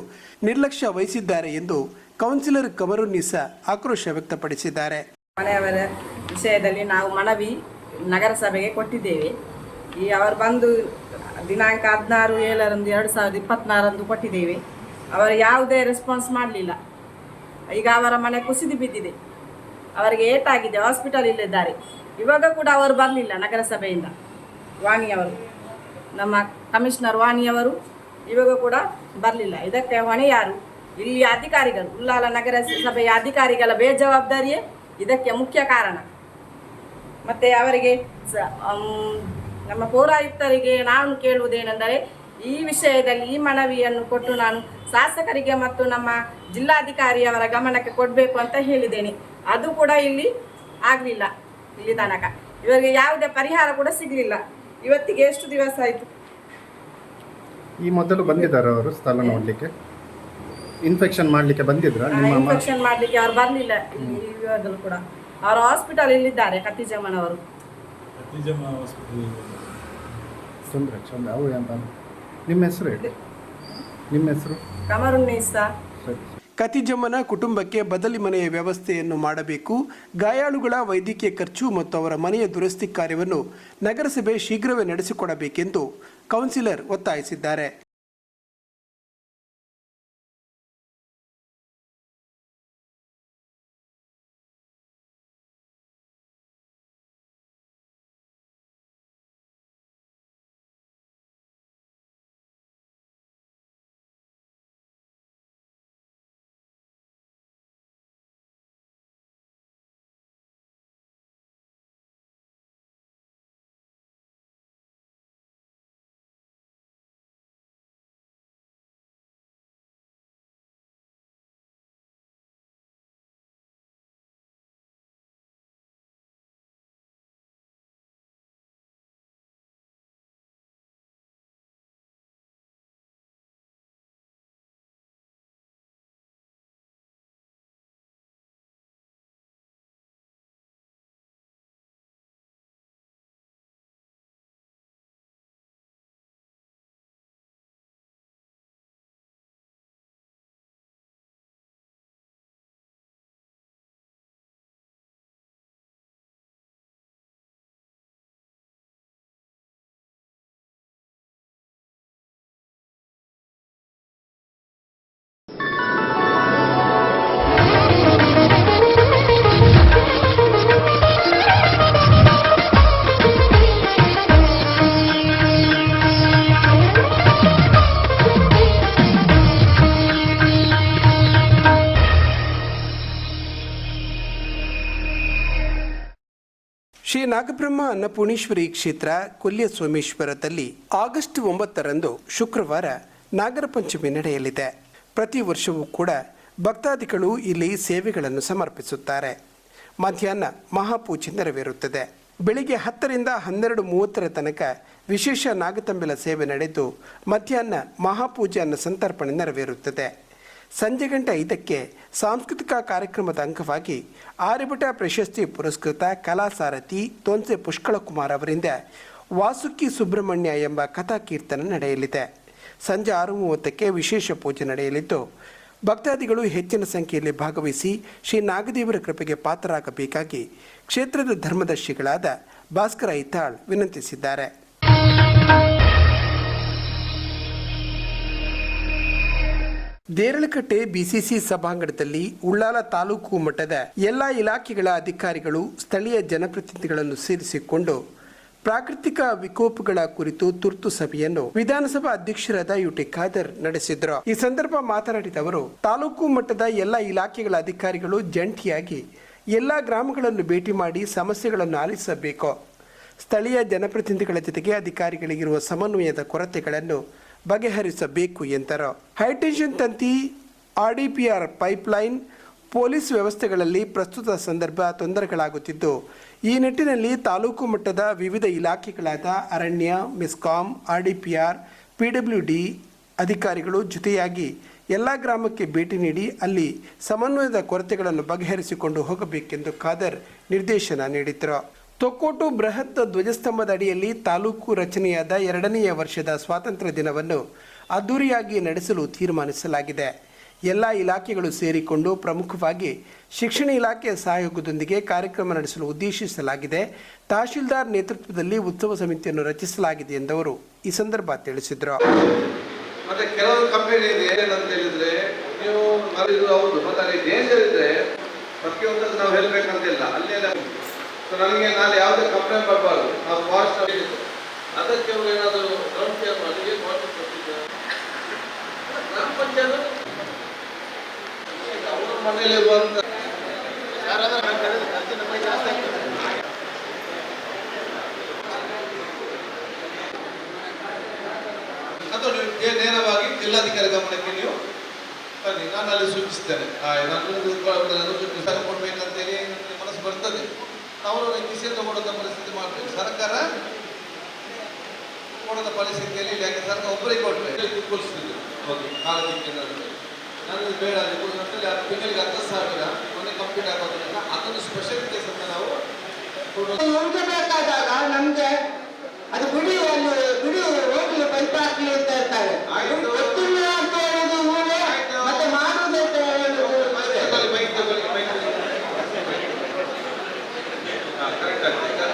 ನಿರ್ಲಕ್ಷ್ಯ ವಹಿಸಿದ್ದಾರೆ ಎಂದು ಕೌನ್ಸಿಲರ್ ಕಮರುನ್ನಿಸಾ ಆಕ್ರೋಶ ವ್ಯಕ್ತಪಡಿಸಿದ್ದಾರೆ. ಮನೆಯವರ ವಿಷಯದಲ್ಲಿ ನಾವು ಮನವಿ ನಗರಸಭೆಗೆ ಕೊಟ್ಟಿದ್ದೇವೆ. ಅವರು ಬಂದು ದಿನಾಂಕ 16/7/2024 ಕೊಟ್ಟಿದ್ದೇವೆ. ಅವರು ಯಾವುದೇ ರೆಸ್ಪಾನ್ಸ್ ಮಾಡಲಿಲ್ಲ. ಈಗ ಅವರ ಮನೆ ಕುಸಿದು ಬಿದ್ದಿದೆ, ಅವರಿಗೆ ಏಟಾಗಿದೆ, ಹಾಸ್ಪಿಟಲ್ ಇಲ್ಲಿದ್ದಾರೆ. ಇವಾಗ ಕೂಡ ಅವರು ಬರಲಿಲ್ಲ ನಗರಸಭೆಯಿಂದ. ವಾಣಿಯವರು, ನಮ್ಮ ಕಮಿಷನರ್ ವಾಣಿಯವರು ಇವಾಗ ಕೂಡ ಬರಲಿಲ್ಲ. ಇದಕ್ಕೆ ಹೊಣೆ ಯಾರು? ಇಲ್ಲಿಯ ಅಧಿಕಾರಿಗಳು, ಉಳ್ಳಾಲ ನಗರಸಭೆಯ ಅಧಿಕಾರಿಗಳ ಬೇಜವಾಬ್ದಾರಿಯೇ ಇದಕ್ಕೆ ಮುಖ್ಯ ಕಾರಣ. ಮತ್ತು ಅವರಿಗೆ ನಮ್ಮ ಪೌರಾಯುಕ್ತರಿಗೆ ನಾನು ಕೇಳುವುದೇನೆಂದರೆ, ಈ ವಿಷಯದಲ್ಲಿ ಈ ಮನವಿಯನ್ನು ಕೊಟ್ಟು ನಾನು ಶಾಸಕರಿಗೆ ಮತ್ತು ನಮ್ಮ ಜಿಲ್ಲಾಧಿಕಾರಿಯವರ ಗಮನಕ್ಕೆ ಕೊಡಬೇಕು ಅಂತ ಹೇಳಿದ್ದೇನೆ. ಅದು ಕೂಡ ಇಲ್ಲಿ ಆಗಲಿಲ್ಲ. ಇಲ್ಲಿ ತನಕ ಇವರಿಗೆ ಯಾವುದೇ ಪರಿಹಾರ ಕೂಡ ಸಿಗಲಿಲ್ಲ. ಇವತ್ತಿಗೆ ಎಷ್ಟು ದಿವಸ ಆಯಿತು? ಈ ಮೊದಲು ಬಂದಿದ್ದಾರೆ ಅವರು ಸ್ಥಳ ನೋಡಲಿಕ್ಕೆ, ಇನ್ಫೆಕ್ಷನ್ ಮಾಡಲಿಕ್ಕೆ ಬಂದಿದ್ರ? ಇನ್ಫೆಕ್ಷನ್ ಮಾಡಲಿಕ್ಕೆ ಅವ್ರು ಬರಲಿಲ್ಲ. ಇಲ್ಲಿ ಇವಾಗಲೂ ಕೂಡ ಅವರು ಹಾಸ್ಪಿಟಲ್ ಇಲ್ಲಿದ್ದಾರೆ. ಖದೀಜಮ್ಮನವರು ತೊಂದರೆ ಅವು ಅಂತ. ನಿಮ್ಮ ಹೆಸರು ಹೇಳಿ. ನಿಮ್ಮ ಹೆಸರು? ಕಮರುನ್ನಿಸಾ. ಖದೀಜಮ್ಮನ ಕುಟುಂಬಕ್ಕೆ ಬದಲಿ ಮನೆಯ ವ್ಯವಸ್ಥೆಯನ್ನು ಮಾಡಬೇಕು. ಗಾಯಾಳುಗಳ ವೈದ್ಯಕೀಯ ಖರ್ಚು ಮತ್ತು ಅವರ ಮನೆಯ ದುರಸ್ತಿ ಕಾರ್ಯವನ್ನು ನಗರಸಭೆ ಶೀಘ್ರವೇ ನಡೆಸಿಕೊಡಬೇಕೆಂದು ಕೌನ್ಸಿಲರ್ ಒತ್ತಾಯಿಸಿದ್ದಾರೆ. ಶ್ರೀ ನಾಗಬ್ರಹ್ಮ ಅನ್ನಪೂರ್ಣೇಶ್ವರಿ ಕ್ಷೇತ್ರ ಕೊಲ್ಯ ಸೋಮೇಶ್ವರದಲ್ಲಿ ಆಗಸ್ಟ್ 9ರಂದು ಶುಕ್ರವಾರ ನಾಗರ ಪಂಚಮಿ ನಡೆಯಲಿದೆ. ಪ್ರತಿ ವರ್ಷವೂ ಕೂಡ ಭಕ್ತಾದಿಗಳು ಇಲ್ಲಿ ಸೇವೆಗಳನ್ನು ಸಮರ್ಪಿಸುತ್ತಾರೆ. ಮಧ್ಯಾಹ್ನ ಮಹಾಪೂಜೆ ನೆರವೇರುತ್ತದೆ. ಬೆಳಿಗ್ಗೆ 10ರಿಂದ 12:30 ತನಕ ವಿಶೇಷ ನಾಗತಂಬಿಲ ಸೇವೆ ನಡೆದು ಮಧ್ಯಾಹ್ನ ಮಹಾಪೂಜೆ ಅನ್ನ ಸಂತರ್ಪಣೆ ನೆರವೇರುತ್ತದೆ. ಸಂಜೆ ಗಂಟೆ 5ಕ್ಕೆ ಸಾಂಸ್ಕೃತಿಕ ಕಾರ್ಯಕ್ರಮದ ಅಂಗವಾಗಿ ಆರ್ಯಭಟ ಪ್ರಶಸ್ತಿ ಪುರಸ್ಕೃತ ಕಲಾಸಾರಥಿ ತೋನ್ಸೆ ಪುಷ್ಕಳಕುಮಾರ್ ಅವರಿಂದ ವಾಸುಕಿ ಸುಬ್ರಹ್ಮಣ್ಯ ಎಂಬ ಕಥಾ ಕೀರ್ತನೆ ನಡೆಯಲಿದೆ. ಸಂಜೆ 6:30ಕ್ಕೆ ವಿಶೇಷ ಪೂಜೆ ನಡೆಯಲಿದ್ದು ಭಕ್ತಾದಿಗಳು ಹೆಚ್ಚಿನ ಸಂಖ್ಯೆಯಲ್ಲಿ ಭಾಗವಹಿಸಿ ಶ್ರೀ ನಾಗದೇವರ ಕೃಪೆಗೆ ಪಾತ್ರರಾಗಬೇಕಾಗಿ ಕ್ಷೇತ್ರದ ಧರ್ಮದರ್ಶಿಗಳಾದ ಭಾಸ್ಕರ ಐತಾಳ್ ವಿನಂತಿಸಿದ್ದಾರೆ. ದೇರಳಕಟ್ಟೆ ಬಿಸಿಸಿ ಸಭಾಂಗಣದಲ್ಲಿ ಉಳ್ಳಾಲ ತಾಲೂಕು ಮಟ್ಟದ ಎಲ್ಲಾ ಇಲಾಖೆಗಳ ಅಧಿಕಾರಿಗಳು ಸ್ಥಳೀಯ ಜನಪ್ರತಿನಿಧಿಗಳನ್ನು ಸೇರಿಸಿಕೊಂಡು ಪ್ರಾಕೃತಿಕ ವಿಕೋಪಗಳ ಕುರಿತು ತುರ್ತು ಸಭೆಯನ್ನು ವಿಧಾನಸಭಾ ಅಧ್ಯಕ್ಷರಾದ ಯುಟಿ ಖಾದರ್ ನಡೆಸಿದರು. ಈ ಸಂದರ್ಭ ಮಾತನಾಡಿದ ಅವರು, ತಾಲೂಕು ಮಟ್ಟದ ಎಲ್ಲ ಇಲಾಖೆಗಳ ಅಧಿಕಾರಿಗಳು ಜಂಟಿಯಾಗಿ ಎಲ್ಲಾ ಗ್ರಾಮಗಳನ್ನು ಭೇಟಿ ಮಾಡಿ ಸಮಸ್ಯೆಗಳನ್ನು ಆಲಿಸಬೇಕು. ಸ್ಥಳೀಯ ಜನಪ್ರತಿನಿಧಿಗಳ ಜೊತೆಗೆ ಅಧಿಕಾರಿಗಳಿಗಿರುವ ಸಮನ್ವಯದ ಕೊರತೆಗಳನ್ನು ಬಗೆಹರಿಸಬೇಕು ಎಂದರು. ಹೈಟೆನ್ಷನ್ ತಂತಿ, ಆರ್ಡಿಪಿಆರ್ ಪೈಪ್ಲೈನ್, ಪೊಲೀಸ್ ವ್ಯವಸ್ಥೆಗಳಲ್ಲಿ ಪ್ರಸ್ತುತ ಸಂದರ್ಭ ತೊಂದರೆಗಳಾಗುತ್ತಿದ್ದು, ಈ ನಿಟ್ಟಿನಲ್ಲಿ ತಾಲೂಕು ಮಟ್ಟದ ವಿವಿಧ ಇಲಾಖೆಗಳಾದ ಅರಣ್ಯ, ಮೆಸ್ಕಾಂ, ಆರ್ಡಿಪಿಆರ್, PWD ಅಧಿಕಾರಿಗಳು ಜೊತೆಯಾಗಿ ಎಲ್ಲ ಗ್ರಾಮಕ್ಕೆ ಭೇಟಿ ನೀಡಿ ಅಲ್ಲಿ ಸಮನ್ವಯದ ಕೊರತೆಗಳನ್ನು ಬಗೆಹರಿಸಿಕೊಂಡು ಹೋಗಬೇಕೆಂದು ಖಾದರ್ ನಿರ್ದೇಶನ ನೀಡಿದರು. ತೊಕ್ಕೋಟು ಬೃಹತ್ ಧ್ವಜಸ್ತಂಭದ ಅಡಿಯಲ್ಲಿ ತಾಲೂಕು ರಚನೆಯಾದ 2ನೇ ವರ್ಷದ ಸ್ವಾತಂತ್ರ್ಯ ದಿನವನ್ನು ಅದ್ದೂರಿಯಾಗಿ ನಡೆಸಲು ತೀರ್ಮಾನಿಸಲಾಗಿದೆ. ಎಲ್ಲ ಇಲಾಖೆಗಳು ಸೇರಿಕೊಂಡು ಪ್ರಮುಖವಾಗಿ ಶಿಕ್ಷಣ ಇಲಾಖೆಯ ಸಹಯೋಗದೊಂದಿಗೆ ಕಾರ್ಯಕ್ರಮ ನಡೆಸಲು ಉದ್ದೇಶಿಸಲಾಗಿದೆ. ತಹಶೀಲ್ದಾರ್ ನೇತೃತ್ವದಲ್ಲಿ ಉತ್ಸವ ಸಮಿತಿಯನ್ನು ರಚಿಸಲಾಗಿದೆ ಎಂದವರು ಈ ಸಂದರ್ಭ ತಿಳಿಸಿದರು. ಮತ್ತೆ ಕೆಲವೊಂದು ಕಂಪನಿ ಇದೆ ಏನಂತ ಹೇಳಿದ್ರೆ ನೀವು ಇದು ಹೌದು ಮತ್ತೆ ಅಲ್ಲಿ ಡೇಂಜರ್ ಇದ್ರೆ ಪ್ರತಿಯೊಂದಕ್ಕೆ ನಾವು ಹೇಳ್ಬೇಕಂತಿಲ್ಲ. ಅಲ್ಲೆಲ್ಲ ನನಗೆ ನಾಳೆ ಯಾವುದೇ ಕಂಪ್ಲೇಂಟ್ ಬರಬಾರ್ದು. ನಾವು ಫಾಸ್ಟ್ ಅದಕ್ಕೆ ಅವರು ಏನಾದರೂ ಗ್ರೌಂಡ್ ಕ್ಲಿಯರ್ ಮಾಡಿ ಗ್ರಾಮ ಪಂಚಾಯತ್ ಅವರ ಮನೆಯಲ್ಲಿರುವಂತ ಅದು ನೇರವಾಗಿ ಜಿಲ್ಲಾಧಿಕಾರಿ ಗಮನಕ್ಕೆ ನೀವು ಬನ್ನಿ. ನಾನು ಅಲ್ಲಿ ಸೂಚಿಸ್ತೇನೆ. ನಾನು ಕೊಡ್ಬೇಕಂತೇಳಿ ಮನಸ್ಸು ಬರ್ತದೆ. ಅವರು ಕಿಸೆ ತಗೊಳ್ಳೋದ ಪರಿಸ್ಥಿತಿ ಮಾಡ್ಬೇಕು. ಸರ್ಕಾರ ಕೊಡೋದ ಪರಿಸ್ಥಿತಿಯಲ್ಲಿ ಇಲ್ಲ. ಯಾಕೆ ಸರ್ಕಾರ ಒಬ್ಬರಿಗೆ ಕೊಟ್ಟರೆ ಕೂತ್ಕೊಳಿಸ್ತಿದ್ರು. ಓಕೆ ಕಾಲೇಜಿಗೆ ನನಗೆ ಬೇಡ ತಿಂಗಳಿಗೆ 10,000 ಮೊನ್ನೆ ಕಂಪ್ಲೀಟ್ ಆಗೋದ್ರಿಂದ ಅದೊಂದು ಸ್ಪೆಷಲ್ ಕೇಸ್ ಅಂತ ನಾವು ಬೇಕಾದಾಗ ನಮ್ಗೆ ಅದು ಬಿಡಿ ಹೋಗ್ಲಿ ಪೈಪ್ ಹಾಕ್ಲಿ ಅಂತ ಹೇಳ್ತಾರೆ. ಗೊತ್ತಿಲ್ಲ ಅಂತ ಹೇಳೋದು ಮತ್ತೆ ಮಾಡುವುದು ಅಂತ ಹೇಳೋದು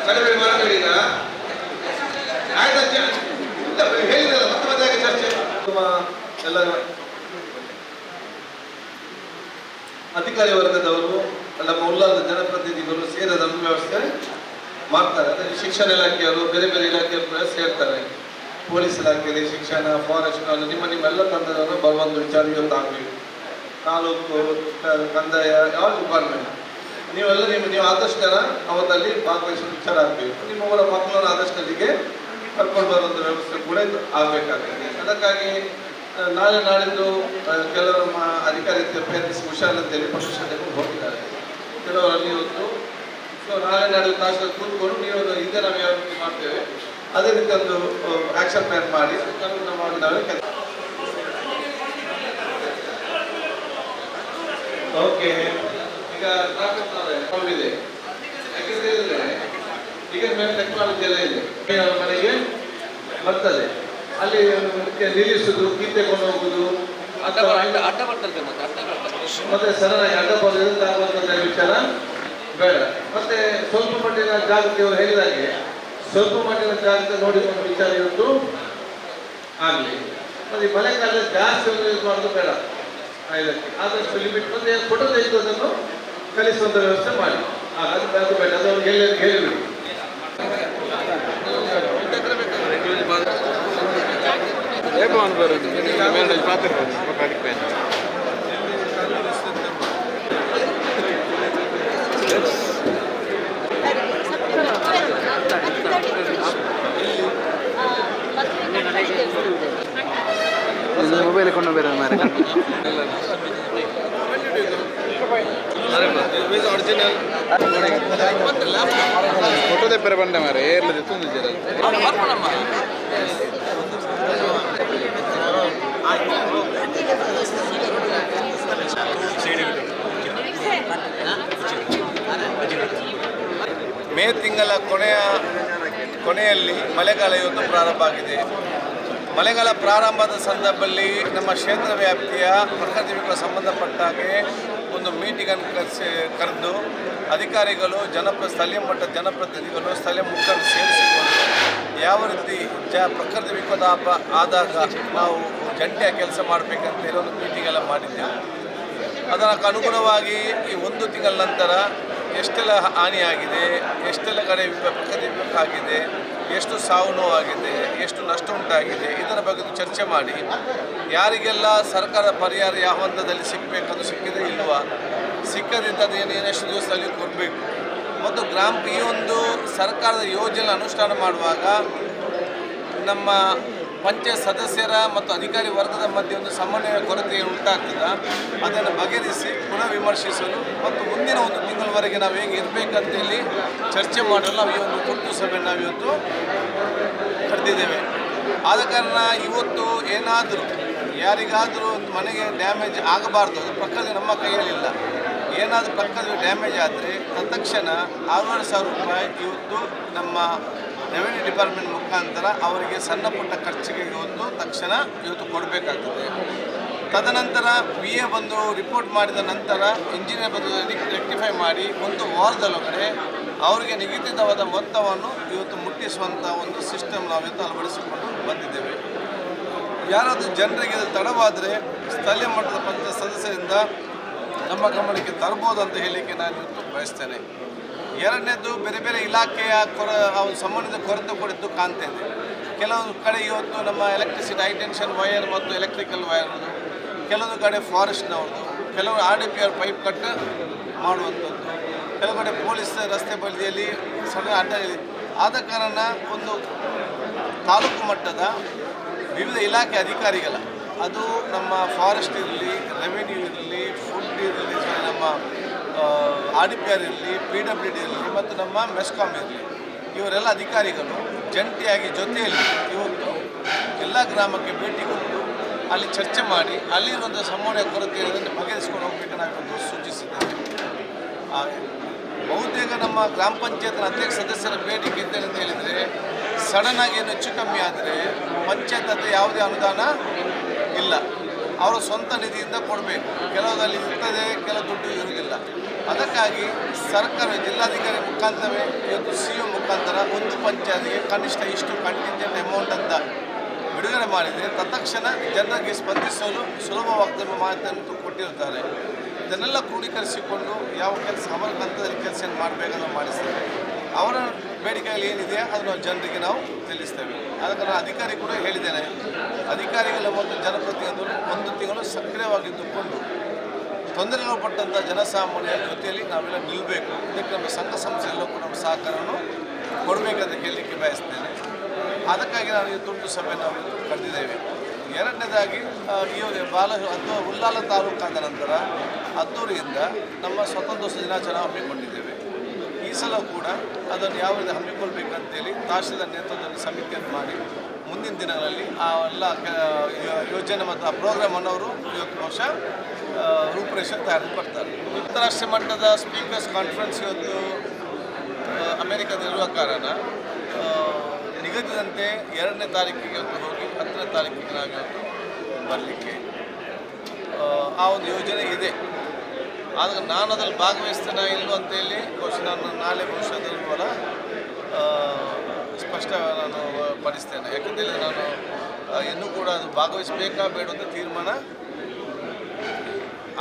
ಕಡಿಮೆ ಮಾಡಬೇಡಿ. ಈಗ ಆಯ್ತಾ ಹೇಳಿದ್ರಲ್ಲ ಮತ್ತೆ ಚರ್ಚೆ ಎಲ್ಲ ಅಧಿಕಾರಿ ವರ್ಗದವರು ನಮ್ಮ ಉಲ್ಲಾದ ಜನಪ್ರತಿನಿಧಿಗಳು ಸೇರದನ್ನು ವ್ಯವಸ್ಥೆ ಮಾಡ್ತಾರೆ. ಅದರಲ್ಲಿ ಶಿಕ್ಷಣ ಇಲಾಖೆಯವರು ಬೇರೆ ಬೇರೆ ಇಲಾಖೆಯವರು ಸೇರ್ತಾರೆ. ಪೊಲೀಸ್ ಇಲಾಖೆಯಲ್ಲಿ ಶಿಕ್ಷಣ, ಫಾರೆಸ್ಟ್, ನಿಮ್ಮೆಲ್ಲ ತಂಡದವರು ಬರುವಂಥ ವಿಚಾರ ಇವತ್ತು ಆಗಬೇಕು. ತಾಲೂಕು, ಕಂದಾಯ, ಯಾವ ಡಿಪಾರ್ಟ್ಮೆಂಟ್ ನೀವೆಲ್ಲ ನೀವು ಆದಷ್ಟು ಜನ ಅವತ್ತಲ್ಲಿ ಭಾಗವಹಿಸುವ ವಿಚಾರ ಆಗಬೇಕು. ನಿಮ್ಮವರ ಮಕ್ಕಳನ್ನು ಆದಷ್ಟು ಅಲ್ಲಿಗೆ ಕರ್ಕೊಂಡು ಬರುವಂಥ ವ್ಯವಸ್ಥೆ ಕೂಡ ಆಗಬೇಕಾಗ್ತದೆ. ಅದಕ್ಕಾಗಿ ನಾಳೆ ನಾಳಿದ್ದು ಕೆಲವರು ಅಧಿಕಾರಿ ಪ್ರಯತ್ನಿಸಿ ಹುಷಾರಂತೇಳಿ ಪಶುಶಾಲೆಗೂ ಹೋಗಿದ್ದಾರೆ. ಕೆಲವರಲ್ಲಿ ಇವತ್ತು ನಾಳೆ ನಾಳೆ ತಾಸು ಕೂತ್ಕೊಂಡು ನೀವು ಈಗ ನಾವು ಯಾವ ರೀತಿ ಮಾಡ್ತೇವೆ ಅದೇ ರೀತಿ ಒಂದು ಆಕ್ಷನ್ ಪ್ಲಾನ್ ಮಾಡಿ ಅನುಗುಣ ಮಾಡಿದಾಗ ಕೆಲಸ. ಓಕೆ, ಈಗ ಟ್ರಾಫಿಕ್ ಇದೆ. ಯಾಕೆಂದ್ರೆ ಹೇಳಿದ್ರೆ ಈಗ ಮೇಲೆ ಟೆಕ್ನಾಲಜಿ ಎಲ್ಲ ಇದೆ. ಮನೆಗೆ ಬರ್ತದೆ, ಅಲ್ಲಿ ನಿಲ್ಲಿಸುದು, ಕೀತೆಕೊಂಡು ಹೋಗುದು ಮತ್ತೆ ಸಡನ್ನಾಗಿ ಅಡ್ಡ ಬರುವಂತಹ ವಿಚಾರ ಬೇಡ. ಮತ್ತೆ ಸ್ವಲ್ಪ ಮಟ್ಟಿನ ಜಾಗೃತಿ ಅವರು ಹೇಳಿದಾಗೆ ಸ್ವಲ್ಪ ಮಟ್ಟಿನ ಜಾಗೃತಿ ನೋಡಿಕೊಂಡು ವಿಚಾರ ಇವತ್ತು ಆಗಲಿ. ಮತ್ತೆ ಮಳೆಗಾಲ ಜಾಸ್ತಿ ಯೂಸ್ ಮಾಡೋದು ಬೇಡ. ಇದಕ್ಕೆ ಆದಷ್ಟು ಲಿಮಿಟ್ ಮತ್ತೆ ಫೋಟೋ ತೆಗೆದುದನ್ನು ಕಲಿಸುವಂತ ವ್ಯವಸ್ಥೆ ಮಾಡಿ. ಅದು ಬೇಡ, ಅದು ಅವ್ರಿಗೆ ಹೇಳಿಬಿಡಿ. ಮೊಬೈಲ್ ಕೊಂಡು ಬೇರೆ ಮಾರೆ ಒರಿಜಿನಲ್ ಫೋಟೋ ತೆಪ್ಪರೆ ಬಂಡೆ ಮಾರೆ ಏರ್ಲದೆ ತುಂದಿದ್ದೀರ ಮೇ ತಿಂಗಳ ಕೊನೆಯಲ್ಲಿ ಮಳೆಗಾಲ ಇವತ್ತು ಪ್ರಾರಂಭ ಆಗಿದೆ. ಮಳೆಗಾಲ ಪ್ರಾರಂಭದ ಸಂದರ್ಭದಲ್ಲಿ ನಮ್ಮ ಕ್ಷೇತ್ರ ವ್ಯಾಪ್ತಿಯ ಪ್ರಕೃತಿ ವಿಕೋಪ ಸಂಬಂಧಪಟ್ಟ ಹಾಗೆ ಒಂದು ಮೀಟಿಂಗನ್ನು ಕರೆದು ಅಧಿಕಾರಿಗಳು ಸ್ಥಳೀಯ ಮಟ್ಟದ ಜನಪ್ರತಿನಿಧಿಗಳು ಸ್ಥಳೀಯ ಮುಖಂಡರು ಸೇರಿಸಿಕೊಂಡು ಯಾವ ರೀತಿ ಪ್ರಕೃತಿ ವಿಕೋಪ ಆದಾಗ ನಾವು ಜಂಟಿಯಾಗಿ ಕೆಲಸ ಮಾಡಬೇಕಂತೇಳಿ ಒಂದು ಮೀಟಿಂಗ್ ಎಲ್ಲ ಮಾಡಿದ್ದೆವು. ಅದಕ್ಕೆ ಅನುಗುಣವಾಗಿ ಈ 1 ತಿಂಗಳ ನಂತರ ಎಷ್ಟೆಲ್ಲ ಹಾನಿಯಾಗಿದೆ, ಎಷ್ಟೆಲ್ಲ ಕಡೆ ಪ್ರಕೃತಿ ವಿಕೋಪ ಆಗಿದೆ, ಎಷ್ಟು ಸಾವು ನೋವಾಗಿದೆ, ಎಷ್ಟು ನಷ್ಟ ಉಂಟಾಗಿದೆ, ಇದರ ಬಗ್ಗೆ ಚರ್ಚೆ ಮಾಡಿ ಯಾರಿಗೆಲ್ಲ ಸರ್ಕಾರದ ಪರಿಹಾರ ಯಾವ ಹಂತದಲ್ಲಿ ಸಿಗಬೇಕಂದು ಸಿಕ್ಕಿದೆ ಇಲ್ವಾ, ಸಿಕ್ಕದಿದ್ದದ್ದು ಎಷ್ಟು ದಿವಸದಲ್ಲಿ ಕೊಡಬೇಕು ಮತ್ತು ಈ ಒಂದು ಸರ್ಕಾರದ ಯೋಜನೆ ಅನುಷ್ಠಾನ ಮಾಡುವಾಗ ನಮ್ಮ ಪಂಚಾಯತ್ ಸದಸ್ಯರ ಮತ್ತು ಅಧಿಕಾರಿ ವರ್ಗದ ಮಧ್ಯೆ ಒಂದು ಸಮನ್ವಯ ಕೊರತೆ ಉಂಟಾಗ್ತದೆ. ಅದನ್ನು ಬಗೆಹರಿಸಿ ಪುನಃ ವಿಮರ್ಶಿಸಲು ಮತ್ತು ಮುಂದಿನ 1 ತಿಂಗಳವರೆಗೆ ನಾವು ಹೇಗೆ ಇರಬೇಕಂತೇಳಿ ಚರ್ಚೆ ಮಾಡಲು ನಾವು ಈ ಒಂದು ತುರ್ತು ಸಭೆಯನ್ನು ನಾವು ಇವತ್ತು ಕರೆದಿದ್ದೇವೆ. ಆದ ಕಾರಣ ಇವತ್ತು ಏನಾದರೂ ಯಾರಿಗಾದರೂ ಒಂದು ಮನೆಗೆ ಡ್ಯಾಮೇಜ್ ಆಗಬಾರ್ದು, ಅದು ಪ್ರಕೃತಿ ನಮ್ಮ ಕೈಯಲ್ಲಿಲ್ಲ. ಏನಾದರೂ ಪ್ರಕೃತಿ ಡ್ಯಾಮೇಜ್ ಆದರೆ ತತ್ಕ್ಷಣ 6,500 ರೂಪಾಯಿ ಇವತ್ತು ನಮ್ಮ ರೆವಿನ್ಯೂ ಡಿಪಾರ್ಟ್ಮೆಂಟ್ ಮುಖಾಂತರ ಅವರಿಗೆ ಸಣ್ಣ ಪುಟ್ಟ ಖರ್ಚಿಗೆ ತಕ್ಷಣ ಕೊಡಬೇಕಾಗ್ತದೆ. ತದನಂತರ PA ಬಂದು ರಿಪೋರ್ಟ್ ಮಾಡಿದ ನಂತರ ಇಂಜಿನಿಯರ್ ಬಂದು ರೆಕ್ಟಿಫೈ ಮಾಡಿ 1 ವಾರದೊಳಗಡೆ ಅವರಿಗೆ ನಿಗದಿತವಾದ ಮೊತ್ತವನ್ನು ಮುಟ್ಟಿಸುವಂಥ ಒಂದು ಸಿಸ್ಟಮ್ ನಾವು ಅಳವಡಿಸಿಕೊಂಡು ಬಂದಿದ್ದೇವೆ. ಯಾರಾದರೂ ಜನರಿಗೆ ತಡವಾದರೆ ಸ್ಥಳೀಯ ಮಟ್ಟದ ಪಂಚಾಯತ್ ಸದಸ್ಯರಿಂದ ನಮ್ಮ ಗಮನಕ್ಕೆ ತರ್ಬೋದು ಅಂತ ಹೇಳಲಿಕ್ಕೆ ನಾನು ಬಯಸ್ತೇನೆ. ಎರಡನೇದು, ಬೇರೆ ಬೇರೆ ಇಲಾಖೆಯ ಸಂಬಂಧಿತ ಕೊರತೆ ಕೂಡ ಇದ್ದು ಕಾಣ್ತೇನೆ. ಕೆಲವೊಂದು ಕಡೆ ನಮ್ಮ ಎಲೆಕ್ಟ್ರಿಸಿಟಿ ಹೈ ಟೆನ್ಷನ್ ವೈರ್ ಮತ್ತು ಎಲೆಕ್ಟ್ರಿಕಲ್ ವೈರ್ದು, ಕೆಲವೊಂದು ಕಡೆ ಫಾರೆಸ್ಟ್ನವ್ರದ್ದು, ಕೆಲವು RDPR ಪೈಪ್ ಕಟ್ ಮಾಡುವಂಥದ್ದು, ಕೆಲವು ಕಡೆ ಪೊಲೀಸ್ ರಸ್ತೆ ಬದಿಯಲ್ಲಿ ಸಣ್ಣ ಅಡ್ಡ ಇದೆ. ಆದ ಕಾರಣ ಒಂದು ತಾಲೂಕು ಮಟ್ಟದ ವಿವಿಧ ಇಲಾಖೆ ಅಧಿಕಾರಿಗಳ, ಅದು ನಮ್ಮ ಫಾರೆಸ್ಟ್ ಇರಲಿ, ರೆವಿನ್ಯೂ ಇರಲಿ, ಫುಡ್ ಇರಲಿ, ನಮ್ಮ RDPR ಇರಲಿ, PWD ಇರಲಿ ಮತ್ತು ನಮ್ಮ ಮೆಸ್ಕಾಮ್ ಇರಲಿ, ಇವರೆಲ್ಲ ಅಧಿಕಾರಿಗಳು ಜಂಟಿಯಾಗಿ ಜೊತೆಯಲ್ಲಿ ಎಲ್ಲ ಗ್ರಾಮಕ್ಕೆ ಭೇಟಿ ಕೊಟ್ಟು ಅಲ್ಲಿ ಚರ್ಚೆ ಮಾಡಿ ಅಲ್ಲಿರುವಂಥ ಸಂವಹನ ಕೊರತೆ ಇರೋದನ್ನು ಬಗೆಹರಿಸಿಕೊಂಡು ಹೋಗಬೇಕನ್ನಾಗಿ ಸೂಚಿಸಿದ್ದೇವೆ. ಬಹುತೇಕ ನಮ್ಮ ಗ್ರಾಮ ಪಂಚಾಯತ್ನ ಅಧ್ಯಕ್ಷ ಸದಸ್ಯರ ಬೇಡಿಕೆ ಇದ್ದೇನೆ ಹೇಳಿದರೆ, ಸಡನ್ನಾಗಿ ಏನು ಹೆಚ್ಚು ಕಮ್ಮಿ ಆದರೆ ಪಂಚಾಯತ್ ಹತ್ರ ಯಾವುದೇ ಅನುದಾನ ಇಲ್ಲ, ಅವರ ಸ್ವಂತ ನಿಧಿಯಿಂದ ಕೊಡಬೇಕು. ಕೆಲವರಲ್ಲಿ ಇರ್ತದೆ, ಕೆಲವು ದುಡ್ಡು ಇರುವುದಿಲ್ಲ. ಅದಕ್ಕಾಗಿ ಸರ್ಕಾರ ಜಿಲ್ಲಾಧಿಕಾರಿ ಮುಖಾಂತರವೇ CO ಮುಖಾಂತರ ಒಂದು ಪಂಚಾಯತ್ಗೆ ಕನಿಷ್ಠ ಇಷ್ಟು ಕಂಟಿಂಜೆಂಟ್ ಅಮೌಂಟ್ ಅಂತ ಬಿಡುಗಡೆ ಮಾಡಿದರೆ ತತ್ಕ್ಷಣ ಜನರಿಗೆ ಸ್ಪಂದಿಸಲು ಸುಲಭವಾಗ್ತದೆ ಮಾಹಿತಿಯನ್ನು ಕೊಟ್ಟಿರ್ತಾರೆ. ಇದನ್ನೆಲ್ಲ ಕ್ರೋಢೀಕರಿಸಿಕೊಂಡು ಯಾವ ಕೆಲಸ ಅವರ ಹಂತದಲ್ಲಿ ಕೆಲಸ ಮಾಡಬೇಕನ್ನು ಮಾಡಿಸ್ತೇವೆ. ಅವರ ಬೇಡಿಕೆಗಳು ಏನಿದೆ ಅದನ್ನು ಜನರಿಗೆ ನಾವು ತಿಳಿಸ್ತೇವೆ. ಅದಕ್ಕೆ ನಾನು ಅಧಿಕಾರಿ ಕೂಡ ಹೇಳಿದ್ದೇನೆ, ಅಧಿಕಾರಿಗಳ ಮತ್ತು ಜನಪ್ರತಿನಿಧಿಗಳು 1 ತಿಂಗಳು ಸಕ್ರಿಯವಾಗಿದ್ದುಕೊಂಡು ತೊಂದರೆಗಳು ಪಟ್ಟಂಥ ಜನಸಾಮಾನ್ಯರ ಜೊತೆಯಲ್ಲಿ ನಾವೆಲ್ಲ ನಿಲ್ಲಬೇಕು. ಇದಕ್ಕೆ ನಮ್ಮ ಸಂಘ ಸಂಸ್ಥೆಯಲ್ಲೂ ಕೂಡ ನಮ್ಮ ಸಹಕಾರವನ್ನು ಕೊಡಬೇಕಂತ ಹೇಳಲಿಕ್ಕೆ ಬಯಸ್ತೇನೆ. ಅದಕ್ಕಾಗಿ ನಾವು ಈ ತುರ್ತು ಸಭೆ ನಾವು ಕರೆದಿದ್ದೇವೆ. ಎರಡನೇದಾಗಿ ಉಳ್ಳಾಲ ತಾಲೂಕಾದ ನಂತರ ಹತ್ತೂರಿಯಿಂದ ನಮ್ಮ ಸ್ವಾತಂತ್ರ್ಯ ದಿನಾಚರಣೆ ಹಮ್ಮಿಕೊಂಡಿದ್ದೇವೆ. ಈ ಸಲ ಕೂಡ ಅದನ್ನು ಯಾವ ರೀತಿ ಹಮ್ಮಿಕೊಳ್ಬೇಕಂತೇಳಿ ತಹಶೀಲ್ದಾರ್ ನೇತೃತ್ವದಲ್ಲಿ ಸಮಿತಿಯನ್ನು ಮಾಡಿ ಮುಂದಿನ ದಿನಗಳಲ್ಲಿ ಆ ಎಲ್ಲ ಯೋಜನೆ ಮತ್ತು ಆ ಪ್ರೋಗ್ರಾಮನ್ನು ಅವರು ಇವತ್ತು ವರ್ಷ ರೂಪುರೇಷೆ ತಯಾರು ಮಾಡ್ತಾರೆ. ಅಂತಾರಾಷ್ಟ್ರೀಯ ಮಟ್ಟದ ಸ್ಪೀಕರ್ಸ್ ಕಾನ್ಫರೆನ್ಸ್ ಇವತ್ತು ಅಮೆರಿಕದಲ್ಲಿರುವ ಕಾರಣ ನಿಗದಿದಂತೆ 2ನೇ ತಾರೀಕಿಗೆ ಹೋಗಿ 10ನೇ ತಾರೀಕಿಗೆ ನಾವು ಬರಲಿಕ್ಕೆ ಆ ಒಂದು ಯೋಜನೆ ಇದೆ. ಆದರೆ ನಾನು ಅದರಲ್ಲಿ ಭಾಗವಹಿಸ್ತೇನೆ ಇಲ್ಲೋ ಅಂತೇಳಿ ಬಹುಶಃ ನಾನು ನಾಳೆ ಬಹುಶಃ ಸ್ಪಷ್ಟ ನಾನು ಪಡಿಸ್ತೇನೆ. ಯಾಕಂತೇಳಿ ನಾನು ಇನ್ನೂ ಕೂಡ ಅದು ಭಾಗವಹಿಸಬೇಕಾ ಬೇಡ ಅಂತ ತೀರ್ಮಾನ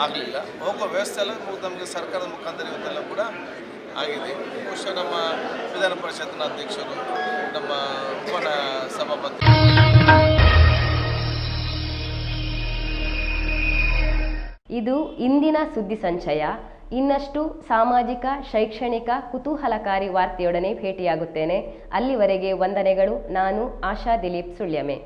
ಆಗಲಿಲ್ಲ. ಹೋಗುವ ವ್ಯವಸ್ಥೆ ಎಲ್ಲ ನಮಗೆ ಸರ್ಕಾರದ ಮುಖಾಂತರ ಇವತ್ತೆಲ್ಲ ಕೂಡ ಆಗಿದೆ. ಬಹುಶಃ ನಮ್ಮ ವಿಧಾನ ಪರಿಷತ್ನ ಅಧ್ಯಕ್ಷರು, ನಮ್ಮ ಉಪ ಸಭಾಪತಿ. ಇದು ಇಂದಿನ ಸುದ್ದಿ ಸಂಚಯ. ಇನ್ನಷ್ಟು ಸಾಮಾಜಿಕ, ಶೈಕ್ಷಣಿಕ, ಕುತೂಹಲಕಾರಿ ವಾರ್ತೆಯೊಡನೆ ಭೇಟಿಯಾಗುತ್ತೇನೆ. ಅಲ್ಲಿವರೆಗೆ ವಂದನೆಗಳು. ನಾನು ಆಶಾ ದಿಲೀಪ್ ಸುಳ್ಯಮೆ.